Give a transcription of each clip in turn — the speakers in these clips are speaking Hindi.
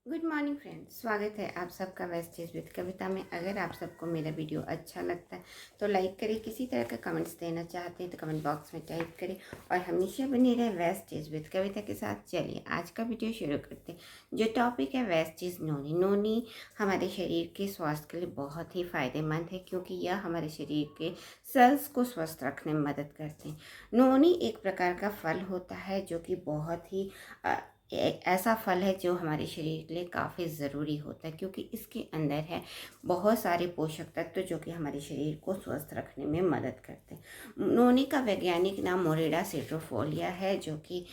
गुड मॉर्निंग फ्रेंड्स, स्वागत है आप सबका वेस्टेज विद कविता में। अगर आप सबको मेरा वीडियो अच्छा लगता है तो लाइक करें। किसी तरह का कमेंट्स देना चाहते हैं तो कमेंट बॉक्स में टाइप करें और हमेशा बने रहे वेस्टेज विद कविता के साथ। चलिए आज का वीडियो शुरू करते हैं। जो टॉपिक है वेस्टेज नोनी। नोनी हमारे शरीर के स्वास्थ्य के लिए बहुत ही फ़ायदेमंद है क्योंकि यह हमारे शरीर के सेल्स को स्वस्थ रखने में मदद करते हैं। नोनी एक प्रकार का फल होता है जो कि बहुत ही एक ऐसा फल है जो हमारे शरीर के लिए काफ़ी ज़रूरी होता है क्योंकि इसके अंदर है बहुत सारे पोषक तत्व जो कि हमारे शरीर को स्वस्थ रखने में मदद करते हैं। नोनी का वैज्ञानिक नाम मोरिडा सिट्रोफोलिया है जो कि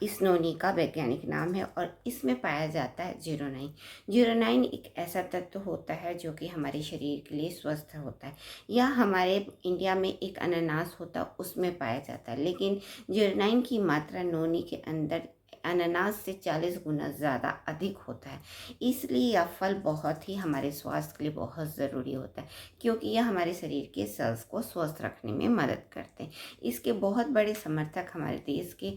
इस नोनी का वैज्ञानिक नाम है और इसमें पाया जाता है जीरोनाइन। जीरोनाइन एक ऐसा तत्व होता है जो कि हमारे शरीर के लिए स्वस्थ होता है। यह हमारे इंडिया में एक अनानास होता है उसमें पाया जाता है, लेकिन जीरोनाइन की मात्रा नोनी के अंदर अनानास से 40 गुना ज़्यादा अधिक होता है। इसलिए यह फल बहुत ही हमारे स्वास्थ्य के लिए बहुत ज़रूरी होता है क्योंकि यह हमारे शरीर के सेल्स को स्वस्थ रखने में मदद करते हैं। इसके बहुत बड़े समर्थक हमारे देश के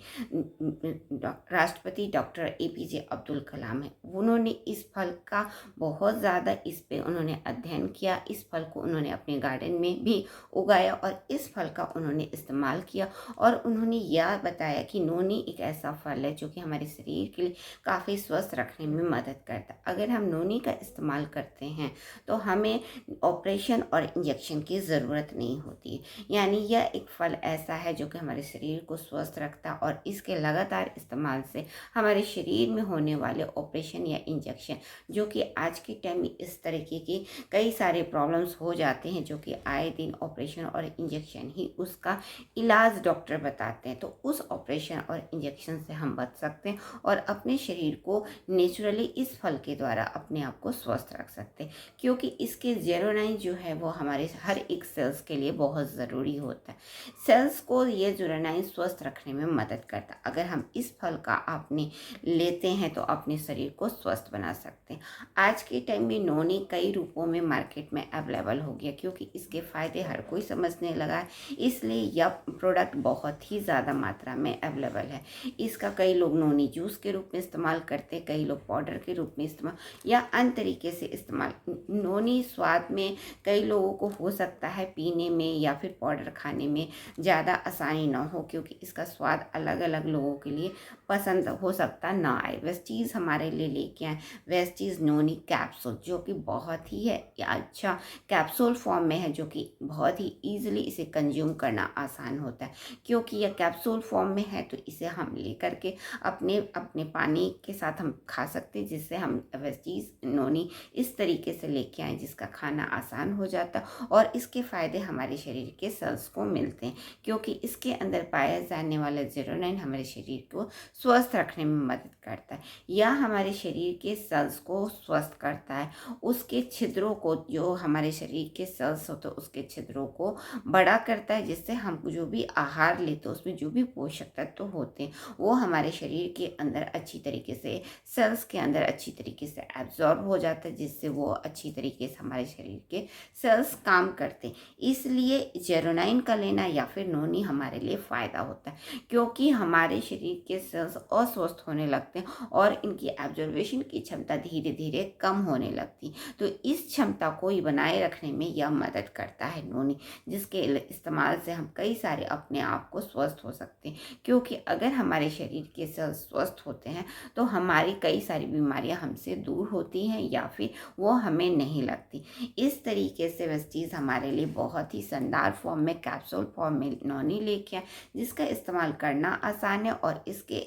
राष्ट्रपति डॉक्टर APJ अब्दुल कलाम हैं। उन्होंने इस फल का बहुत ज़्यादा इस पे उन्होंने अध्ययन किया। इस फल को उन्होंने अपने गार्डन में भी उगाया और इस फल का उन्होंने इस्तेमाल किया और उन्होंने यह बताया कि नोनी एक ऐसा फल है जो कि हमारे शरीर के लिए काफ़ी स्वस्थ रखने में मदद करता है। अगर हम नोनी का इस्तेमाल करते हैं तो हमें ऑपरेशन और इंजेक्शन की ज़रूरत नहीं होती है। यानी यह एक फल ऐसा है जो कि हमारे शरीर को स्वस्थ रखता है और इसके लगातार इस्तेमाल से हमारे शरीर में होने वाले ऑपरेशन या इंजेक्शन, जो कि आज के टाइम में इस तरीके की कई सारे प्रॉब्लम्स हो जाते हैं जो कि आए दिन ऑपरेशन और इंजेक्शन ही उसका इलाज डॉक्टर बताते हैं, तो उस ऑपरेशन और इंजेक्शन से हम बच सकते हैं और अपने शरीर को नेचुरली इस फल के द्वारा अपने आप को स्वस्थ रख सकते हैं क्योंकि इसके जीरोनाइन जो है वो हमारे हर एक सेल्स के लिए बहुत ज़रूरी होता है। सेल्स को ये जीरोनाइन स्वस्थ रखने में मदद करता है। अगर हम इस फल का अपने लेते हैं तो अपने शरीर को स्वस्थ बना सकते हैं। आज के टाइम में नोनी कई रूपों में मार्केट में अवेलेबल हो गया क्योंकि इसके फ़ायदे हर कोई समझने लगा है, इसलिए यह प्रोडक्ट बहुत ही ज़्यादा मात्रा में अवेलेबल है। इसका कई लोग नोनी जूस के रूप में इस्तेमाल करते हैं, कई लोग पाउडर के रूप में इस्तेमाल या अन्य तरीके से इस्तेमाल। नोनी स्वाद में कई लोगों को हो सकता है पीने में या फिर पाउडर खाने में ज़्यादा आसानी ना हो क्योंकि इसका स्वाद अलग अलग लोगों के लिए पसंद हो सकता ना आए। वेस्टीज हमारे लिए लेके आए वेस्टीज नोनी कैप्सूल, जो कि बहुत ही है अच्छा कैप्सूल फॉर्म में है, जो कि बहुत ही ईजिली इसे कंज्यूम करना आसान होता है क्योंकि यह कैप्सूल फॉर्म में है। तो इसे हम लेकर के अपने अपने पानी के साथ हम खा सकते हैं, जिससे हम वेस्टीज नोनी इस तरीके से लेके आए जिसका खाना आसान हो जाता है और इसके फ़ायदे हमारे शरीर के सेल्स को मिलते हैं क्योंकि इसके अंदर पाया जाने वाला जीरोनाइन हमारे शरीर को स्वस्थ रखने में मदद करता है। यह हमारे शरीर के सेल्स को स्वस्थ करता है, उसके छिद्रों को, जो हमारे शरीर के सेल्स होते हैं उसके छिद्रों को बड़ा करता है, जिससे हम जो भी आहार लेते हैं उसमें जो भी पोषक तत्व होते हैं वो हमारे शरीर के अंदर अच्छी तरीके से सेल्स के अंदर अच्छी तरीके से एब्जॉर्ब हो जाता है, जिससे वो अच्छी तरीके से हमारे शरीर के सेल्स काम करते हैं। इसलिए जेरोनाइन का लेना या फिर नोनी हमारे लिए फ़ायदा होता है क्योंकि हमारे शरीर के सेल्स अस्वस्थ होने लगते हैं और इनकी एब्जॉर्बेशन की क्षमता धीरे धीरे कम होने लगती, तो इस क्षमता को ही बनाए रखने में यह मदद करता है नोनी, जिसके इस्तेमाल से हम कई सारे अपने आप को स्वस्थ हो सकते हैं क्योंकि अगर हमारे शरीर के सेल्स स्वस्थ होते हैं तो हमारी कई सारी बीमारियां हमसे दूर होती हैं या फिर वो हमें नहीं लगती। इस तरीके से वेस्टीज हमारे लिए बहुत ही शानदार फॉर्म में कैप्सूल फॉर्म में नोनी लेके आए जिसका इस्तेमाल करना आसान है और इसके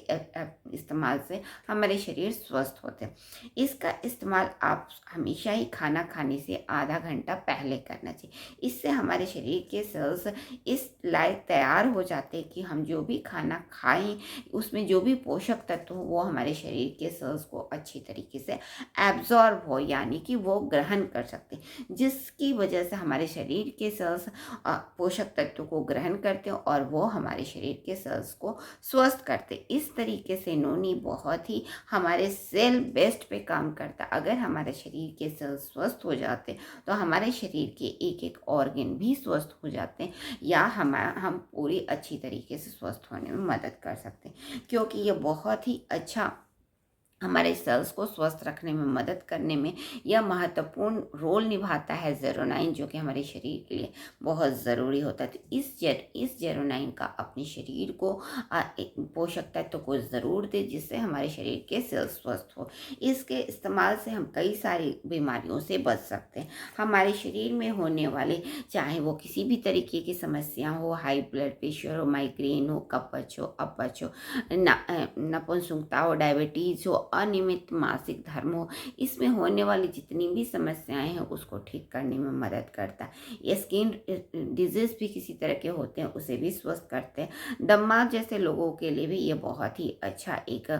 इस्तेमाल से हमारे शरीर स्वस्थ होते हैं। इसका इस्तेमाल आप हमेशा ही खाना खाने से आधा घंटा पहले करना चाहिए। इससे हमारे शरीर के सेल्स इस लायक तैयार हो जाते हैं कि हम जो भी खाना खाएं उसमें जो भी पोषक तत्व हो वो हमारे शरीर के सेल्स को अच्छी तरीके से एब्जॉर्ब हो, यानी कि वो ग्रहण कर सकते हैं, जिसकी वजह से हमारे शरीर के सेल्स पोषक तत्व को ग्रहण करते हैं और वो हमारे शरीर के सेल्स को स्वस्थ करते। इस तरीके से नोनी बहुत ही हमारे सेल बेस्ड पे काम करता। अगर हमारे शरीर के सेल्स स्वस्थ हो जाते तो हमारे शरीर के एक एक ऑर्गन भी स्वस्थ हो जाते हैं या हम पूरी अच्छी तरीके से स्वस्थ होने में मदद कर सकते हैं क्योंकि ये बहुत ही अच्छा हमारे सेल्स को स्वस्थ रखने में मदद करने में यह महत्वपूर्ण रोल निभाता है ज़ेरोनाइन, जो कि हमारे शरीर के लिए बहुत ज़रूरी होता है। तो इस ज़ेरोनाइन का अपने शरीर को एक पोषक तत्व को ज़रूर दे, जिससे हमारे शरीर के सेल्स स्वस्थ हो। इसके इस्तेमाल से हम कई सारी बीमारियों से बच सकते हैं। हमारे शरीर में होने वाले, चाहे वो किसी भी तरीके की समस्या हो, हाई ब्लड प्रेशर हो, माइग्रेन हो, कफज हो, अपच हो, नपुंसकता हो, डायबिटीज़ हो, अनियमित मासिक धर्म हो, इसमें होने वाली जितनी भी समस्याएं हैं उसको ठीक करने में मदद करता है। ये स्किन डिजीज भी किसी तरह के होते हैं उसे भी स्वस्थ करते हैं। दमा जैसे लोगों के लिए भी ये बहुत ही अच्छा एक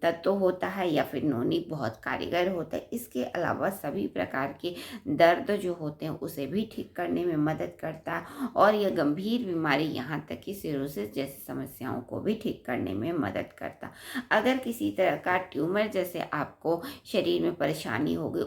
तत्व होता है, या फिर नोनी बहुत कारगर होता है। इसके अलावा सभी प्रकार के दर्द जो होते हैं उसे भी ठीक करने में मदद करता है, और यह गंभीर बीमारी यहाँ तक कि सिरोसिस जैसी समस्याओं को भी ठीक करने में मदद करता। अगर किसी तरह का ट्यूमर जैसे आपको शरीर में परेशानी होगी,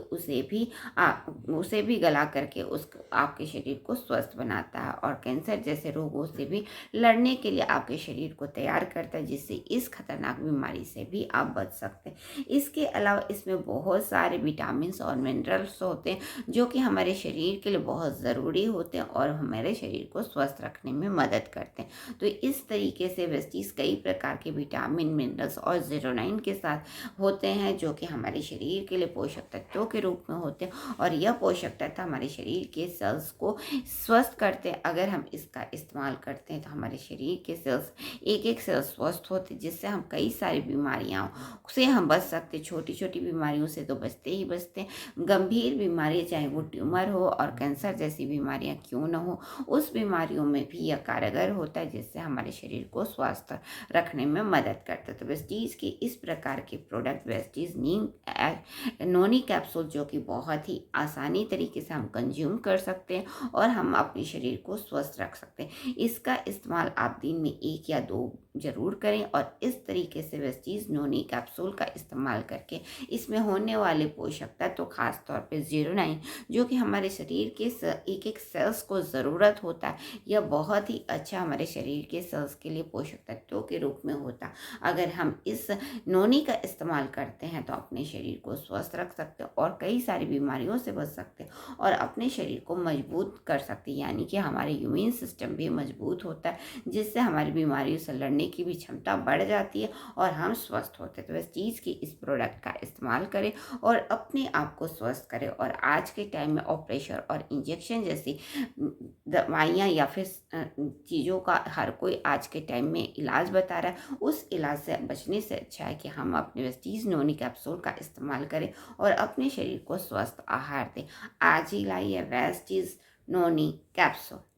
उसे भी गला करके उस आपके शरीर को स्वस्थ बनाता है, और कैंसर जैसे रोगों से भी लड़ने के लिए आपके शरीर को तैयार करता है, जिससे इस खतरनाक बीमारी से भी आप बच सकते हैं। इसके अलावा इसमें बहुत सारे विटामिन और मिनरल्स होते हैं, जो कि हमारे शरीर के लिए बहुत ज़रूरी होते हैं और हमारे शरीर को स्वस्थ रखने में मदद करते हैं। तो इस तरीके से वेस्टीज कई प्रकार के विटामिन, मिनरल्स और ज़ेरोनाइन के साथ होते हैं, जो कि हमारे शरीर के लिए पोषक तत्वों के रूप में होते हैं, और यह पोषक तत्व हमारे शरीर के सेल्स को स्वस्थ करते हैं। अगर हम इसका इस्तेमाल करते हैं तो हमारे शरीर के सेल्स एक एक सेल्स स्वस्थ होते हैं, जिससे हम कई सारी बीमारियां से हम बच सकते। छोटी छोटी बीमारियों से तो बचते ही बचते हैं, गंभीर बीमारियां चाहे वो ट्यूमर हो और कैंसर जैसी बीमारियां क्यों न हो, उस बीमारियों में भी यह कारगर होता है, जिससे हमारे शरीर को स्वस्थ रखने में मदद करता है। तो वेस्टीज के इस प्रकार के प्रोडक्ट, वेस्टीज नीम नोनी कैप्सूल, जो कि बहुत ही आसानी तरीके से हम कंज्यूम कर सकते हैं और हम अपने शरीर को स्वस्थ रख सकते हैं। इसका इस्तेमाल आप दिन में 1 या 2 जरूर करें, और इस तरीके से वेस्टीज नोनी कैप्सूल का इस्तेमाल करके इसमें होने वाले पोषक तत्व, तो खास तौर पे ज़ेरोनाइन, जो कि हमारे शरीर के एक एक सेल्स को ज़रूरत होता है, यह बहुत ही अच्छा हमारे शरीर के सेल्स के लिए पोषक तत्वों के रूप में होता है। अगर हम इस नोनी का इस्तेमाल करते हैं तो अपने शरीर को स्वस्थ रख सकते हैं और कई सारी बीमारियों से बच सकते हैं और अपने शरीर को मजबूत कर सकते हैं, यानी कि हमारे इम्यून सिस्टम भी मजबूत होता है, जिससे हमारी बीमारियों से लड़ने की भी क्षमता बढ़ जाती है और हम स्वस्थ होते हैं। तो इस चीज़ की इस प्रोडक्ट का इस्तेमाल करें और अपने आप को स्वस्थ करें। और आज के टाइम में ऑपरेशन और इंजेक्शन जैसी दवाइयाँ या फिर चीज़ों का हर कोई आज के टाइम में इलाज बता रहा है, उस इलाज से बचने से अच्छा है कि हम अपने वेस्टीज नोनी कैप्सूल का इस्तेमाल करें और अपने शरीर को स्वस्थ आहार दें। आज ही लाइए वेस्टीज नोनी कैप्सूल।